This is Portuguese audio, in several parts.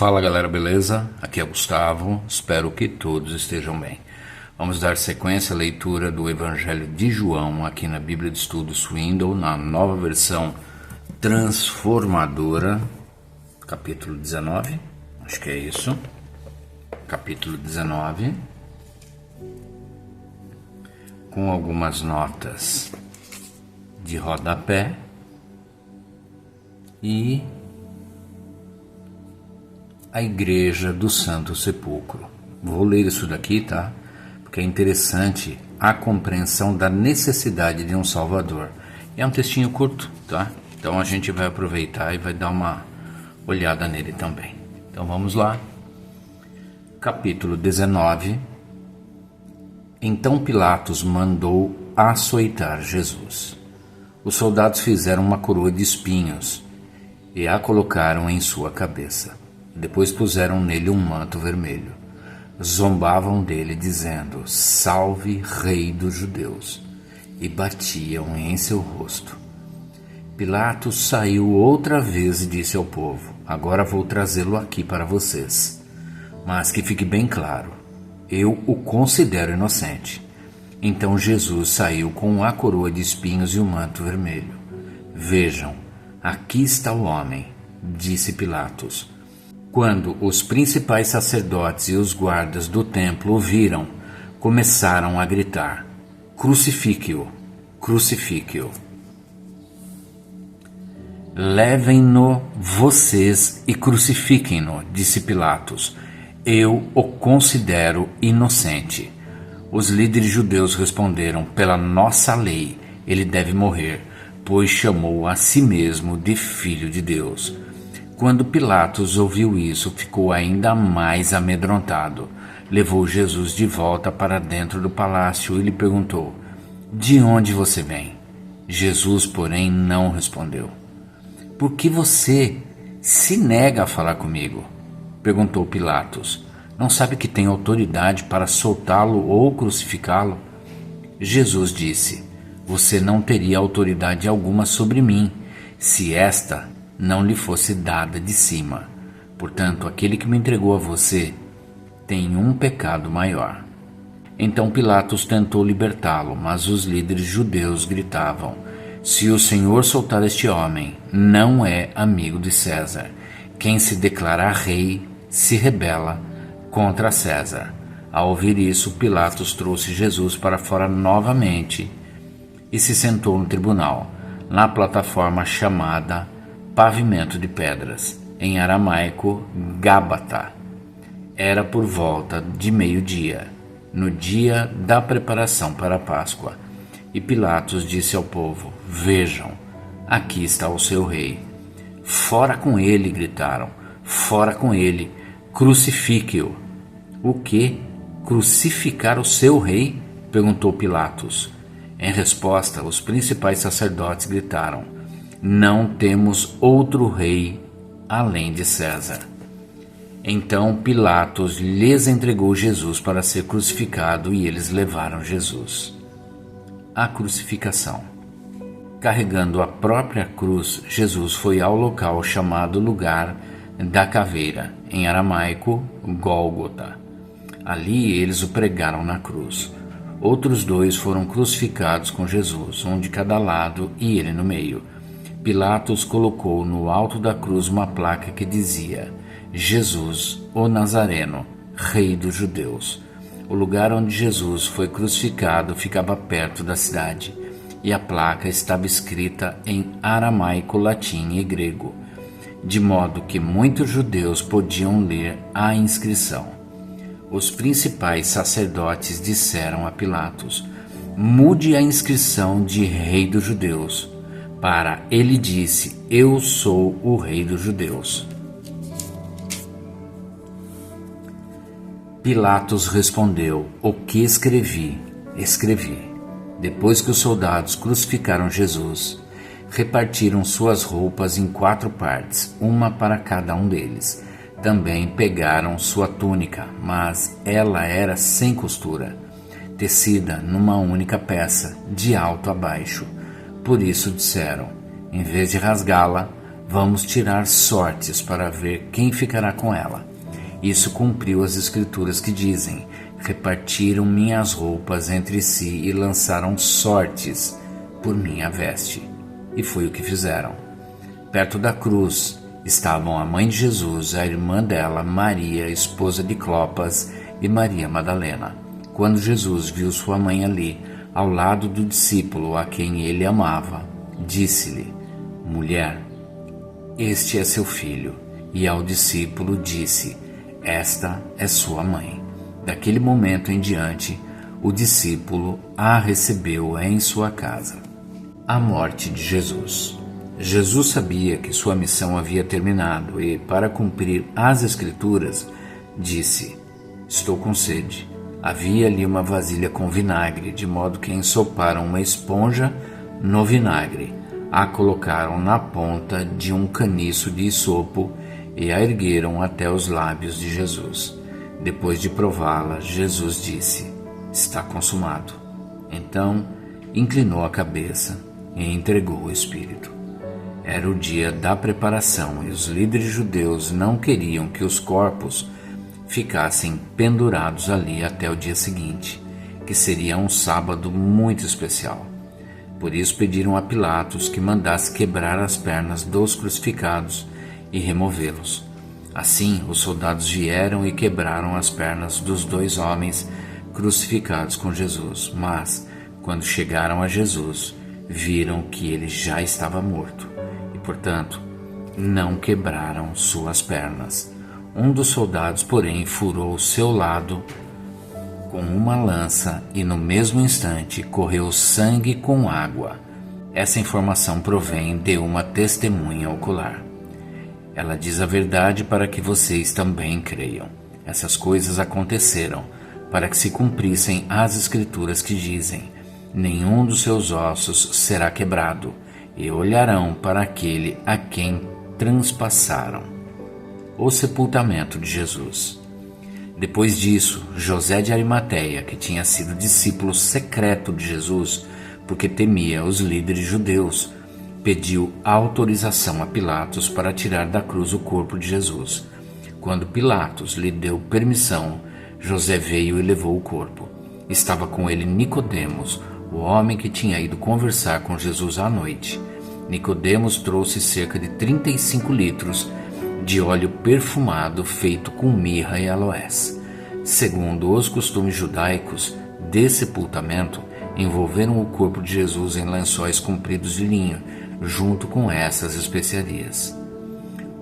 Fala galera, beleza? Aqui é Gustavo, espero que todos estejam bem. Vamos dar sequência à leitura do Evangelho de João aqui na Bíblia de Estudos Swindoll, na nova versão transformadora, capítulo 19, acho que é isso, capítulo 19, com algumas notas de rodapé e a Igreja do Santo Sepulcro. Vou ler isso daqui, tá? Porque é interessante a compreensão da necessidade de um Salvador. É um textinho curto, tá? Então a gente vai aproveitar e vai dar uma olhada nele também. Então vamos lá. Capítulo 19. Então Pilatos mandou açoitar Jesus. Os soldados fizeram uma coroa de espinhos e a colocaram em sua cabeça. Depois puseram nele um manto vermelho. Zombavam dele, dizendo: "Salve, Rei dos Judeus!" e batiam em seu rosto. Pilatos saiu outra vez e disse ao povo: "Agora vou trazê-lo aqui para vocês. Mas que fique bem claro, eu o considero inocente." Então Jesus saiu com a coroa de espinhos e o manto vermelho. "Vejam, aqui está o homem", disse Pilatos. Quando os principais sacerdotes e os guardas do templo o viram, começaram a gritar: "Crucifique-o! Crucifique-o!" "Levem-no vocês e crucifiquem-no", disse Pilatos. "Eu o considero inocente." Os líderes judeus responderam: "Pela nossa lei, ele deve morrer, pois chamou a si mesmo de Filho de Deus." Quando Pilatos ouviu isso, ficou ainda mais amedrontado. Levou Jesus de volta para dentro do palácio e lhe perguntou: "De onde você vem?" Jesus, porém, não respondeu. "Por que você se nega a falar comigo?" perguntou Pilatos. "Não sabe que tem autoridade para soltá-lo ou crucificá-lo?" Jesus disse: "Você não teria autoridade alguma sobre mim, se esta não lhe fosse dada de cima. Portanto, aquele que me entregou a você tem um pecado maior." Então Pilatos tentou libertá-lo, mas os líderes judeus gritavam: "Se o Senhor soltar este homem, não é amigo de César. Quem se declara rei se rebela contra César." Ao ouvir isso, Pilatos trouxe Jesus para fora novamente e se sentou no tribunal, na plataforma chamada Pavimento de Pedras, em aramaico Gábata. Era por volta de meio-dia, no dia da preparação para a Páscoa. E Pilatos disse ao povo: "Vejam, aqui está o seu rei." "Fora com ele!" gritaram. "Fora com ele! Crucifique-o!" "O quê? Crucificar o seu rei?" perguntou Pilatos. Em resposta, os principais sacerdotes gritaram: "Não temos outro rei além de César." Então Pilatos lhes entregou Jesus para ser crucificado e eles levaram Jesus. A crucificação. Carregando a própria cruz, Jesus foi ao local chamado Lugar da Caveira, em aramaico Gólgota. Ali eles o pregaram na cruz. Outros dois foram crucificados com Jesus, um de cada lado e ele no meio. Pilatos colocou no alto da cruz uma placa que dizia: "Jesus, o Nazareno, Rei dos Judeus." O lugar onde Jesus foi crucificado ficava perto da cidade, e a placa estava escrita em aramaico, latim e grego, de modo que muitos judeus podiam ler a inscrição. Os principais sacerdotes disseram a Pilatos: "Mude a inscrição de Rei dos Judeus para ele disse: Eu sou o Rei dos Judeus." Pilatos respondeu: "O que escrevi, escrevi." Depois que os soldados crucificaram Jesus, repartiram suas roupas em 4 partes, uma para cada um deles. Também pegaram sua túnica, mas ela era sem costura, tecida numa única peça, de alto a baixo. Por isso disseram: "Em vez de rasgá-la, Vamos tirar sortes para ver quem ficará com ela. Isso cumpriu as escrituras que dizem: repartiram minhas roupas entre si e lançaram sortes por minha veste. E foi o que fizeram. Perto da cruz estavam a mãe de Jesus, a irmã dela, Maria, esposa de Clopas, e Maria Madalena. Quando Jesus viu sua mãe ali, ao lado do discípulo a quem ele amava, disse-lhe: mulher, este é seu filho. E ao discípulo disse: esta é sua mãe. Daquele momento em diante, o discípulo a recebeu em sua casa. A morte de Jesus. Jesus sabia que sua missão havia terminado e, para cumprir as Escrituras, disse: estou com sede. Havia ali uma vasilha com vinagre, de modo que ensoparam uma esponja no vinagre, a colocaram na ponta de um caniço de isopo e a ergueram até os lábios de Jesus. Depois de prová-la, Jesus disse: está consumado. Então, inclinou a cabeça e entregou o Espírito. Era o dia da preparação e os líderes judeus não queriam que os corpos ficassem pendurados ali até o dia seguinte, que seria um sábado muito especial. Por isso pediram a Pilatos que mandasse quebrar as pernas dos crucificados e removê-los. Assim, os soldados vieram e quebraram as pernas dos 2 homens crucificados com Jesus, mas, quando chegaram a Jesus, viram que ele já estava morto e, portanto, não quebraram suas pernas. Um dos soldados, porém, furou seu lado com uma lança e, no mesmo instante, correu sangue com água. Essa informação provém de uma testemunha ocular. Ela diz a verdade para que vocês também creiam. Essas coisas aconteceram para que se cumprissem as Escrituras que dizem: nenhum dos seus ossos será quebrado, e olharão para aquele a quem transpassaram. O sepultamento de Jesus. Depois disso, José de Arimateia, que tinha sido discípulo secreto de Jesus, porque temia os líderes judeus, pediu autorização a Pilatos para tirar da cruz o corpo de Jesus. Quando Pilatos lhe deu permissão, José veio e levou o corpo. Estava com ele Nicodemos, o homem que tinha ido conversar com Jesus à noite. Nicodemos trouxe cerca de 35 litros de óleo perfumado feito com mirra e aloés. Segundo os costumes judaicos de sepultamento, envolveram o corpo de Jesus em lençóis compridos de linho, junto com essas especiarias.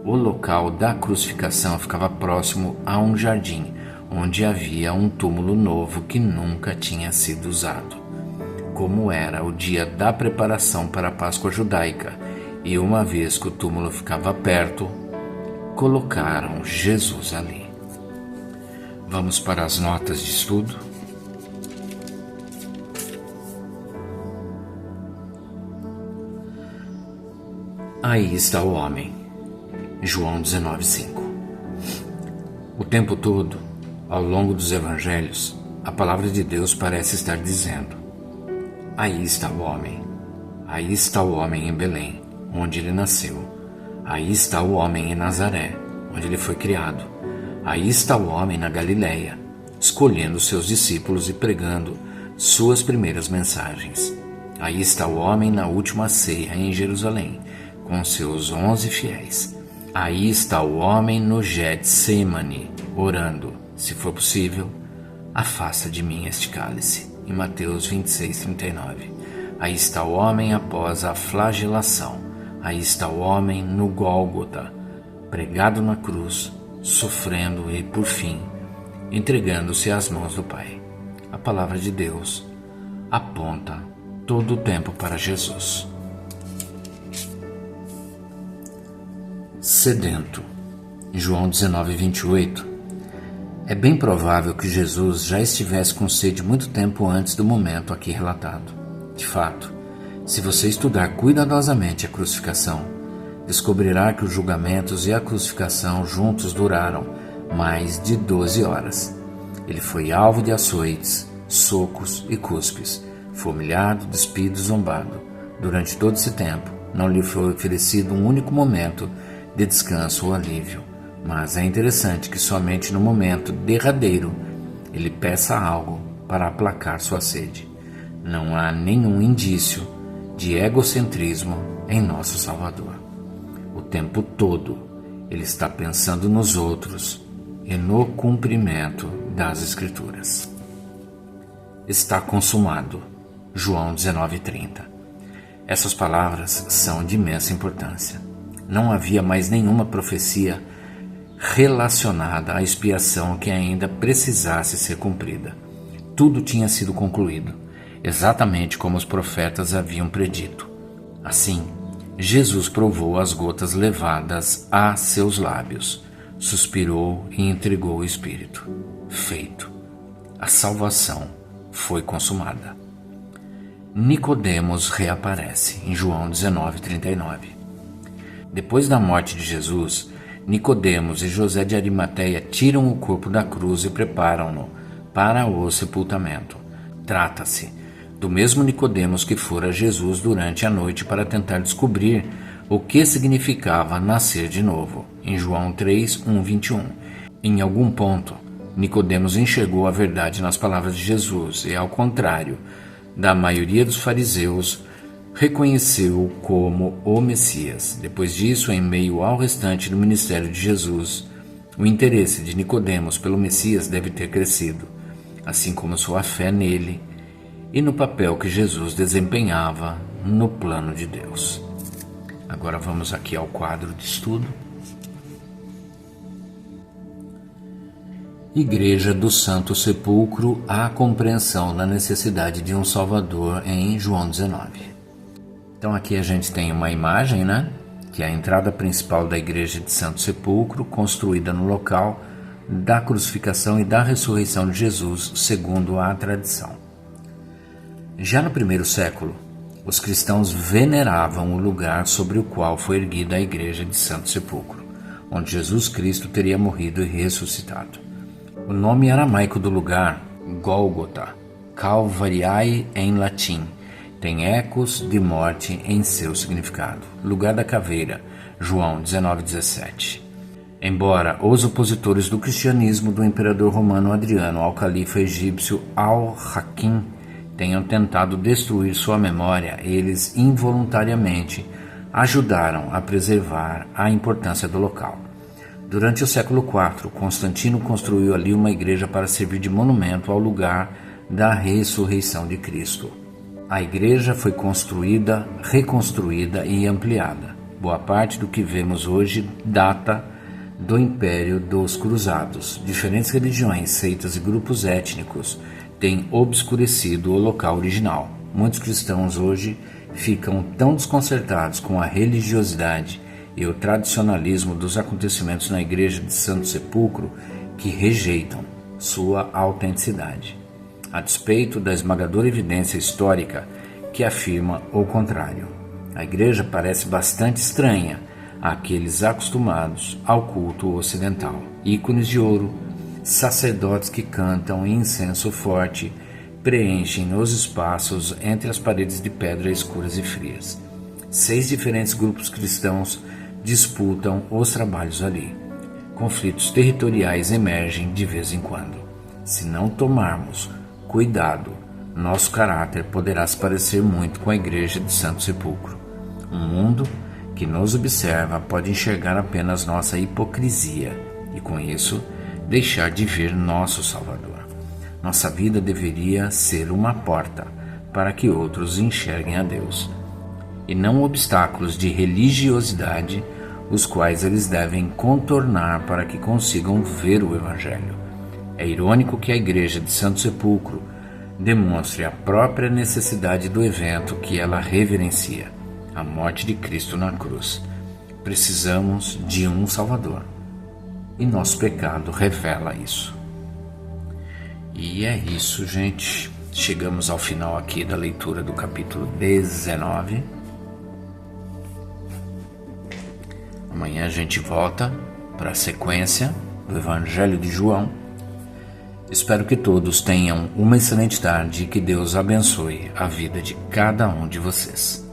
O local da crucificação ficava próximo a um jardim, onde havia um túmulo novo que nunca tinha sido usado. Como era o dia da preparação para a Páscoa judaica, e uma vez que o túmulo ficava perto, colocaram Jesus ali. Vamos para as notas de estudo. Aí está o homem. João 19:5. O tempo todo, ao longo dos evangelhos, a palavra de Deus parece estar dizendo: aí está o homem. Aí está o homem em Belém, onde ele nasceu. Aí está o homem em Nazaré, onde ele foi criado. Aí está o homem na Galileia, escolhendo seus discípulos e pregando suas primeiras mensagens. Aí está o homem na última ceia em Jerusalém, com seus 11 fiéis. Aí está o homem no Getsemane, orando: se for possível, afasta de mim este cálice. Em Mateus 26:39. Aí está o homem após a flagelação. Aí está o homem no Gólgota, pregado na cruz, sofrendo e, por fim, entregando-se às mãos do Pai. A palavra de Deus aponta todo o tempo para Jesus. Sedento. João 19:28. É bem provável que Jesus já estivesse com sede muito tempo antes do momento aqui relatado. De fato, se você estudar cuidadosamente a crucificação, descobrirá que os julgamentos e a crucificação juntos duraram mais de 12 horas. Ele foi alvo de açoites, socos e cuspes, foi humilhado, despido e zombado. Durante todo esse tempo, não lhe foi oferecido um único momento de descanso ou alívio, mas é interessante que somente no momento derradeiro ele peça algo para aplacar sua sede. Não há nenhum indício de egocentrismo em nosso Salvador. O tempo todo ele está pensando nos outros e no cumprimento das Escrituras. Está consumado. João 19:30. Essas palavras são de imensa importância. Não havia mais nenhuma profecia relacionada à expiação que ainda precisasse ser cumprida. Tudo tinha sido concluído, exatamente como os profetas haviam predito. Assim, Jesus provou as gotas levadas a seus lábios, suspirou e entregou o Espírito. Feito. A salvação foi consumada. Nicodemos reaparece em João 19:39. Depois da morte de Jesus, Nicodemos e José de Arimateia tiram o corpo da cruz e preparam-no para o sepultamento. Trata-se do mesmo Nicodemos que fora a Jesus durante a noite para tentar descobrir o que significava nascer de novo, em João 3:1-21. Em algum ponto, Nicodemos enxergou a verdade nas palavras de Jesus e, ao contrário da maioria dos fariseus, reconheceu-o como o Messias. Depois disso, em meio ao restante do ministério de Jesus, o interesse de Nicodemos pelo Messias deve ter crescido, assim como sua fé nele e no papel que Jesus desempenhava no plano de Deus. Agora vamos aqui ao quadro de estudo. Igreja do Santo Sepulcro, a compreensão da necessidade de um Salvador em João 19. Então aqui a gente tem uma imagem, que é a entrada principal da Igreja de Santo Sepulcro, construída no local da crucificação e da ressurreição de Jesus, segundo a tradição. Já no primeiro século, os cristãos veneravam o lugar sobre o qual foi erguida a Igreja de Santo Sepulcro, onde Jesus Cristo teria morrido e ressuscitado. O nome aramaico do lugar, Gólgota, Calvariae em latim, tem ecos de morte em seu significado. Lugar da caveira, João 19:17. Embora os opositores do cristianismo do imperador romano Adriano ao califa egípcio Al-Hakim tenham tentado destruir sua memória, eles involuntariamente ajudaram a preservar a importância do local. Durante o século IV, Constantino construiu ali uma igreja para servir de monumento ao lugar da ressurreição de Cristo. A igreja foi construída, reconstruída e ampliada. Boa parte do que vemos hoje data do Império dos Cruzados. Diferentes religiões, seitas e grupos étnicos têm obscurecido o local original. Muitos cristãos hoje ficam tão desconcertados com a religiosidade e o tradicionalismo dos acontecimentos na Igreja de Santo Sepulcro que rejeitam sua autenticidade, a despeito da esmagadora evidência histórica que afirma o contrário. A Igreja parece bastante estranha àqueles acostumados ao culto ocidental. Ícones de ouro, sacerdotes que cantam incenso forte preenchem os espaços entre as paredes de pedra escuras e frias. 6 diferentes grupos cristãos disputam os trabalhos ali. Conflitos territoriais emergem de vez em quando. Se não tomarmos cuidado, nosso caráter poderá se parecer muito com a Igreja de Santo Sepulcro. Um mundo que nos observa pode enxergar apenas nossa hipocrisia e, com isso, deixar de ver nosso Salvador. Nossa vida deveria ser uma porta para que outros enxerguem a Deus, e não obstáculos de religiosidade, os quais eles devem contornar para que consigam ver o Evangelho. É irônico que a Igreja de Santo Sepulcro demonstre a própria necessidade do evento que ela reverencia, a morte de Cristo na cruz. Precisamos de um Salvador, e nosso pecado revela isso. E é isso, gente. Chegamos ao final aqui da leitura do capítulo 19. Amanhã a gente volta para a sequência do Evangelho de João. Espero que todos tenham uma excelente tarde e que Deus abençoe a vida de cada um de vocês.